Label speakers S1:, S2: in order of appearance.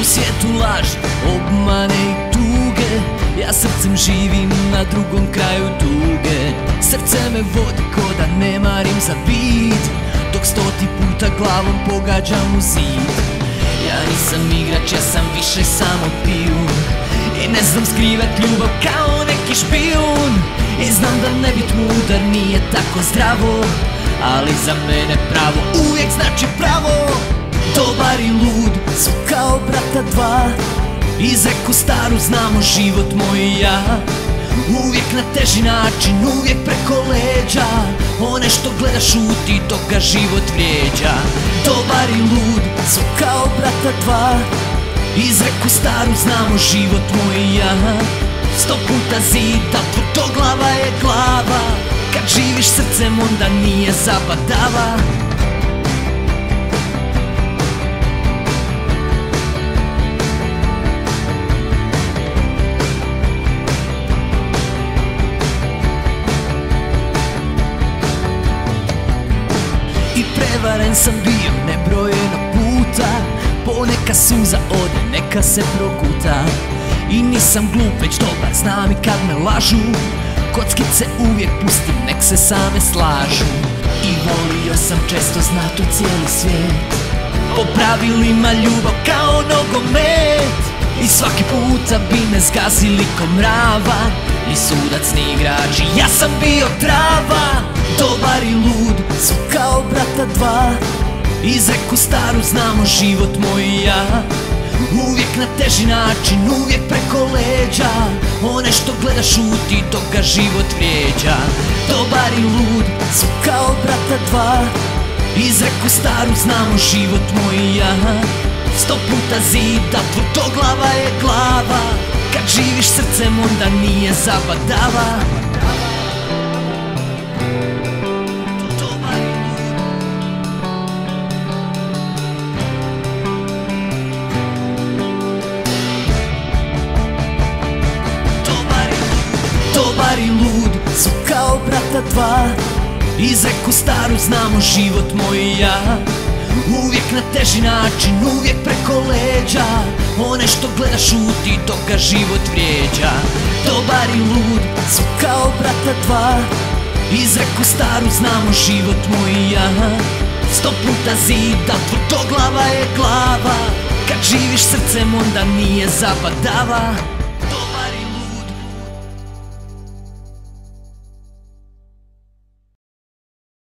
S1: U svijetu laži, obmane i tuge, ja srcem živim na drugom kraju tuge. Srce me vodi ko da ne marim za bit, dok 100 puta glavom pogađam u zid. Ja nisam igrač, ja sam više samo pijun, i ne znam skrivat ljubav kao neki špijun. I znam da ne bit mudar nije tako zdravo, ali za mene pravo uvijek znači pravo. Dobar i lud su kao brata dva, izreku staru znamo život moj i ja. Uvijek na teži način, uvijek preko leđa, one što gleda šuti dok ga život vrijeđa. Dobar i lud su kao brata dva, izreku staru znamo život moj i ja. 100 puta zida, tvrdoglava je glava, kad živiš srcem onda nije zabadava. I prevaren sam bio nebrojeno puta, poneka suza ode, neka se proguta. I nisam glup, već dobar, znam i kad me lažu, kockice uvijek pustim, nek se same slažu. I volio sam često znat u cijeli svijet, po pravilima ljubav kao nogomet. I svaki puta bi me zgazili ko mrava, ni sudac ni igrač, ja sam bio trava. Dobar i lud su kao brata dva, izreku staru znamo život moj i ja. Uvijek na teži način, uvijek preko leđa, one što gleda šuti dok ga život vrijeđa. Dobar i lud su kao brata dva, izreku staru znamo život moj i ja. 100 puta zida, tvrdoglava je glava, kad živiš srcem onda nije zabadava. Dobar i lud su kao brata dva, izreku staru znamo život moj i ja. Uvijek na teži način, uvijek preko leđa, one što gleda šuti dok ga život vrijeđa. Dobar i lud su kao brata dva, izreku staru znamo život moj i ja. 100 puta zida, tvrdoglava je glava, kad živiš srcem onda nije zabadava.